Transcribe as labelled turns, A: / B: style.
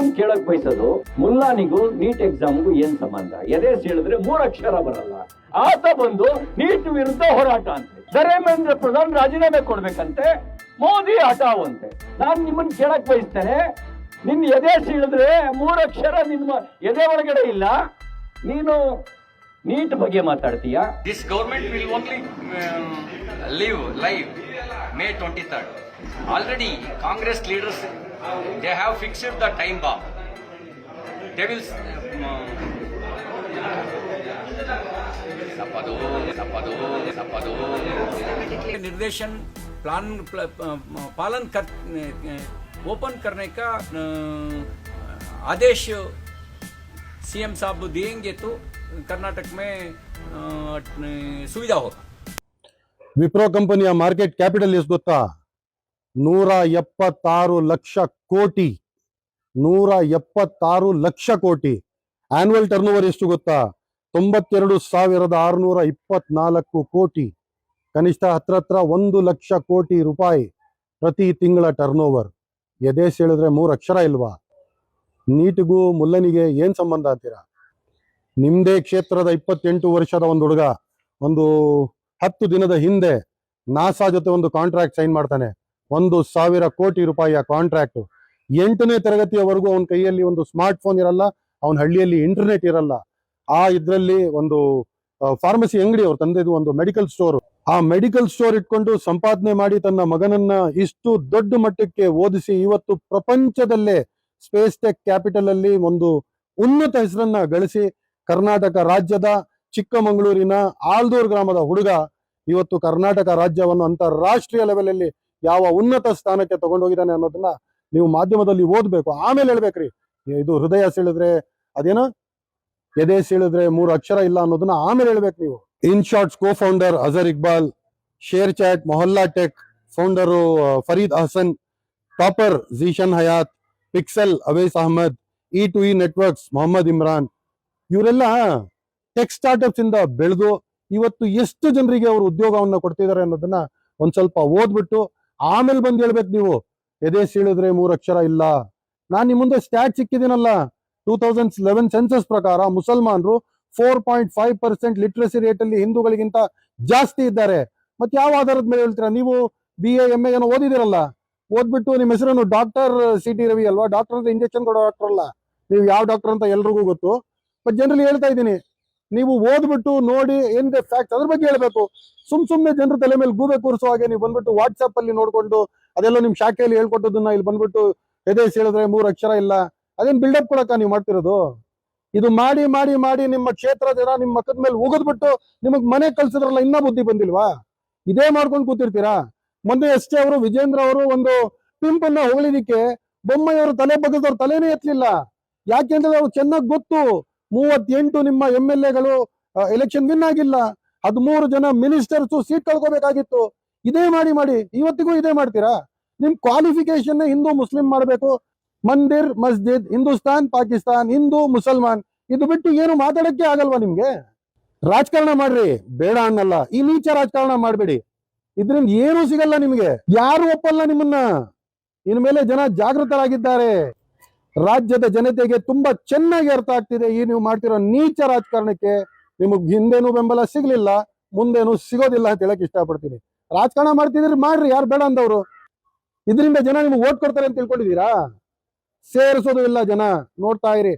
A: ನಿಮ್ಮನ್ ಕೇಳಕ್ ಬಯಸೋದು, ಮುಲ್ಲಾನಿಗೂ ನೀಟ್ ಎಕ್ಸಾಮ್ಗೂ ಏನ್ ಸಂಬಂಧ? ಎದೆ ಹೇಳಿದ್ರೆ 3 ಅಕ್ಷರ ಬರಲ್ಲ. ಆತ ಬಂದು ನೀಟ್ ವಿರುದ್ಧ ಹೋರಾಟ ಅಂತೆ, ಧರ್ಮೇಂದ್ರ ಪ್ರಧಾನ್ ರಾಜೀನಾಮೆ ಕೊಡ್ಬೇಕಂತೆ, ಮೋದಿ ಹಠಾವಂತೆ. ನಾನ್ ನಿಮ್ಮನ್ ಕೇಳಕ್ ಬಯಸ್ತೇನೆ, ನಿನ್ ಎದೆ ಹೇಳಿದ್ರೆ 3 ಅಕ್ಷರ ನಿಮ್ಮ ಎದೆ ಒಳಗಡೆ ಇಲ್ಲ, ನೀನು ನೀಟ್ ಬಗ್ಗೆ ಮಾತಾಡ್ತೀಯಾ?
B: This government will only live May 23rd. Already Congress leaders, they have fixed the time bomb. They will निर्देशन प्लान पालन कर ओपन करने का आदेश सीएम साहब देंगे तो कर्नाटक में सुविधा होगा.
C: ವಿಪ್ರೋ ಕಂಪನಿಯ ಮಾರ್ಕೆಟ್ ಕ್ಯಾಪಿಟಲ್ ಎಷ್ಟು ಗೊತ್ತಾ? 176 ಲಕ್ಷ ಕೋಟಿ. 176 ಲಕ್ಷ ಕೋಟಿ. ಆನ್ಯುವಲ್ ಟರ್ನ್ ಓವರ್ ಎಷ್ಟು ಗೊತ್ತಾ? 92,624 ಕೋಟಿ. ಕನಿಷ್ಠ ಹತ್ರ 1 ಲಕ್ಷ ಕೋಟಿ ರೂಪಾಯಿ ಪ್ರತಿ ತಿಂಗಳ ಟರ್ನ್ ಓವರ್. ಎದೇಶ್ ಹೇಳಿದ್ರೆ 3 ಅಕ್ಷರ ಇಲ್ವಾ? ನೀಟ್ಗೂ ಮುಲ್ಲನಿಗೆ ಏನ್ ಸಂಬಂಧ ಅಂತೀರಾ? ನಿಮ್ದೇ ಕ್ಷೇತ್ರದ 28 ವರ್ಷದ ಒಂದು ಹುಡುಗ ಒಂದು 10 ದಿನದ ಹಿಂದೆ ನಾಸಾ ಜೊತೆ ಒಂದು ಕಾಂಟ್ರಾಕ್ಟ್ ಸೈನ್ ಮಾಡ್ತಾನೆ. 1,000 ಕೋಟಿ ರೂಪಾಯಿಯ ಕಾಂಟ್ರಾಕ್ಟ್. 8ನೇ ತರಗತಿಯವರೆಗೂ ಅವನ ಕೈಯಲ್ಲಿ ಒಂದು ಸ್ಮಾರ್ಟ್ ಫೋನ್ ಇರಲ್ಲ, ಅವನ ಹಳ್ಳಿಯಲ್ಲಿ ಇಂಟರ್ನೆಟ್ ಇರಲ್ಲ. ಆ ಇದ್ರಲ್ಲಿ ಒಂದು ಫಾರ್ಮಸಿ ಅಂಗಡಿ, ಅವ್ರ ತಂದೆದು ಒಂದು ಮೆಡಿಕಲ್ ಸ್ಟೋರ್. ಆ ಮೆಡಿಕಲ್ ಸ್ಟೋರ್ ಇಟ್ಕೊಂಡು ಸಂಪಾದನೆ ಮಾಡಿ ತನ್ನ ಮಗನನ್ನ ಇಷ್ಟು ದೊಡ್ಡ ಮಟ್ಟಕ್ಕೆ ಓದಿಸಿ ಇವತ್ತು ಪ್ರಪಂಚದಲ್ಲೇ ಸ್ಪೇಸ್ ಟೆಕ್ ಕ್ಯಾಪಿಟಲ್ ಅಲ್ಲಿ ಒಂದು ಉನ್ನತ ಹೆಸರನ್ನ ಗಳಿಸಿ ಕರ್ನಾಟಕ ರಾಜ್ಯದ ಚಿಕ್ಕಮಗಳೂರಿನ ಆಲ್ದೂರ್ ಗ್ರಾಮದ ಹುಡುಗ ಇವತ್ತು ಕರ್ನಾಟಕ ರಾಜ್ಯವನ್ನು ಅಂತಾರಾಷ್ಟ್ರೀಯ ಲೆವೆಲ್ ಅಲ್ಲಿ ಯಾವ ಉನ್ನತ ಸ್ಥಾನಕ್ಕೆ ತಗೊಂಡೋಗಿದ್ದಾನೆ ಅನ್ನೋದನ್ನ ನೀವು ಮಾಧ್ಯಮದಲ್ಲಿ ಓದ್ಬೇಕು. ಆಮೇಲೆ ಹೇಳ್ಬೇಕ್ರಿ, ಇದು ಹೃದಯ ಸೀಳಿದ್ರೆ ಅದೇನೋ ಎದೆ ಸೀಳಿದ್ರೆ 3 ಅಕ್ಷರ ಇಲ್ಲ ಅನ್ನೋದನ್ನ ಆಮೇಲೆ ಹೇಳ್ಬೇಕು ನೀವು. Inshorts co founder Azhar Iqbal, ShareChat Mohalla tech founder Farid Ahsan, Toppr Zeeshan Hayat, Pixxel Awais Ahmed, E2E networks Mohammad Imran, ಇವರೆಲ್ಲ ಟೆಕ್ ಸ್ಟಾರ್ಟ್ಅಪ್ಸ್ ಇಂದ ಬೆಳೆದು ಇವತ್ತು ಎಷ್ಟು ಜನರಿಗೆ ಅವರು ಉದ್ಯೋಗವನ್ನ ಕೊಡ್ತಿದ್ದಾರೆ ಅನ್ನೋದನ್ನ ಒಂದ್ ಸ್ವಲ್ಪ ಓದ್ಬಿಟ್ಟು ಆಮೇಲೆ ಬಂದು ಹೇಳ್ಬೇಕು ನೀವು ಎದೆ ಸೀಳಿದ್ರೆ 3 ಅಕ್ಷರ ಇಲ್ಲ. ನಾನ್ ನಿಮ್ ಮುಂದೆ ಸ್ಟ್ಯಾಟ್ ಸಿಕ್ಕಿದ್ದೀನಲ್ಲ, 2011 ಸೆನ್ಸಸ್ ಪ್ರಕಾರ ಮುಸಲ್ಮಾನರು 4.5% ಲಿಟ್ರಸಿ ರೇಟ್ ಅಲ್ಲಿ ಹಿಂದೂಗಳಿಗಿಂತ ಜಾಸ್ತಿ ಇದ್ದಾರೆ. ಮತ್ತೆ ಯಾವ ಆಧಾರದ ಮೇಲೆ ಹೇಳ್ತೀರಾ? ನೀವು BA MA ಏನೋ ಓದಿದಿರಲ್ಲ, ಓದ್ಬಿಟ್ಟು ನಿಮ್ಮ ಹೆಸರನ್ನು ಡಾಕ್ಟರ್ CT ರವಿ ಅಲ್ವಾ? ಡಾಕ್ಟರ್ ಅಂತ ಇಂಜೆಕ್ಷನ್ ಕೊಡೋ ಡಾಕ್ಟರ್ ಅಲ್ಲ, ನೀವು ಯಾವ ಡಾಕ್ಟರ್ ಅಂತ ಎಲ್ರಿಗೂ ಗೊತ್ತು. ಬಟ್ ಜನರಲಿ ಹೇಳ್ತಾ ಇದ್ದೀನಿ, ನೀವು ಓದ್ಬಿಟ್ಟು ನೋಡಿ ಏನಿದೆ ಫ್ಯಾಕ್ಟ್ ಅದ್ರ ಬಗ್ಗೆ ಹೇಳ್ಬೇಕು. ಸುಮ್ನೆ ಜನರ ತಲೆ ಮೇಲೆ ಗೂಬೆ ಕೂರಿಸೋ ಹಾಗೆ ನೀವು ಬಂದ್ಬಿಟ್ಟು ವಾಟ್ಸ್ಆಪ್ ಅಲ್ಲಿ ನೋಡ್ಕೊಂಡು ಅದೆಲ್ಲ ನಿಮ್ ಶಾಖೆಯಲ್ಲಿ ಹೇಳ್ಕೊಟ್ಟದನ್ನ ಇಲ್ಲಿ ಬಂದ್ಬಿಟ್ಟು ಎದೆ ಹೇಳಿದ್ರೆ 3 ಅಕ್ಷರ ಇಲ್ಲ, ಅದೇನ್ ಬಿಲ್ಡಪ್ ಕೊಡಕ್ಕ ನೀವು ಮಾಡ್ತಿರೋದು? ಇದು ಮಾಡಿ ಮಾಡಿ ಮಾಡಿ ನಿಮ್ಮ ಕ್ಷೇತ್ರದ ಜನ ನಿಮ್ಮ ಮಕ್ಕದ ಮೇಲೆ ಉಗಿದ್ಬಿಟ್ಟು ನಿಮಗ್ ಮನೆ ಕಳ್ಸಿದ್ರಲ್ಲ, ಇನ್ನ ಬುದ್ಧಿ ಬಂದಿಲ್ವಾ? ಇದೇ ಮಾಡ್ಕೊಂಡು ಕೂತಿರ್ತೀರಾ? ಮೊನ್ನೆ ಅಷ್ಟೇ ಅವರು ವಿಜೇಂದ್ರ ಅವರು ಒಂದು ಪಿಂಪನ್ನ ಹೊಗಳಿದಕ್ಕೆ ಬೊಮ್ಮೆಯವರು ತಲೆ ಬಗ್ಗದವ್ರ ತಲೆನೇ ಎತ್ತಲಿಲ್ಲ. ಯಾಕೆಂದ್ರೆ ಅವ್ರು ಚೆನ್ನಾಗಿ ಗೊತ್ತು, 38 ನಿಮ್ಮ MLAಗಳು ಎಲೆಕ್ಷನ್ ವಿನ್ ಆಗಿಲ್ಲ, 13 ಜನ ಮಿನಿಸ್ಟರ್ಸ್ ಸೀಟ್ ಕಳ್ಕೋಬೇಕಾಗಿತ್ತು. ಇದೇ ಮಾಡಿ ಮಾಡಿ ಇವತ್ತಿಗೂ ಇದೇ ಮಾಡ್ತೀರಾ? ನಿಮ್ ಕ್ವಾಲಿಫಿಕೇಶನ್ ಹಿಂದೂ ಮುಸ್ಲಿಂ ಮಾಡಬೇಕು, ಮಂದಿರ್ ಮಸ್ಜಿದ್, ಹಿಂದೂಸ್ತಾನ್ ಪಾಕಿಸ್ತಾನ್, ಹಿಂದೂ ಮುಸಲ್ಮಾನ್, ಇದು ಬಿಟ್ಟು ಏನು ಮಾತಾಡಕ್ಕೆ ಆಗಲ್ವಾ ನಿಮ್ಗೆ? ರಾಜಕಾರಣ ಮಾಡ್ರಿ, ಬೇಡ ಅನ್ನಲ್ಲ, ಈ ನೀಚ ರಾಜಕಾರಣ ಮಾಡ್ಬೇಡಿ, ಇದ್ರಿಂದ ಏನೂ ಸಿಗಲ್ಲ ನಿಮ್ಗೆ, ಯಾರು ಒಪ್ಪಲ್ಲ ನಿಮ್ಮನ್ನ. ಇನ್ಮೇಲೆ ಜನ ಜಾಗೃತರಾಗಿದ್ದಾರೆ. ರಾಜ್ಯದ ಜನತೆಗೆ ತುಂಬಾ ಚೆನ್ನಾಗಿ ಅರ್ಥ ಆಗ್ತಿದೆ ಈ ನೀವು ಮಾಡ್ತಿರೋ ನೀಚ ರಾಜಕಾರಣಕ್ಕೆ. ನಿಮಗ್ ಹಿಂದೇನು ಬೆಂಬಲ ಸಿಗ್ಲಿಲ್ಲ, ಮುಂದೇನು ಸಿಗೋದಿಲ್ಲ ಅಂತ ಹೇಳಕ್ ಇಷ್ಟಪಡ್ತೀನಿ. ರಾಜಕಾರಣ ಮಾಡ್ತಿದ್ರಿ ಮಾಡ್ರಿ, ಯಾರು ಬೇಡ ಅಂದವ್ರು? ಇದರಿಂದ ಜನ ನಿಮ್ಗೆ ಓಟ್ ಕೊಡ್ತಾರೆ ಅಂತ ತಿಳ್ಕೊಂಡಿದೀರಾ? ಸೇರಿಸೋದು ಇಲ್ಲ ಜನ, ನೋಡ್ತಾ ಇರಿ.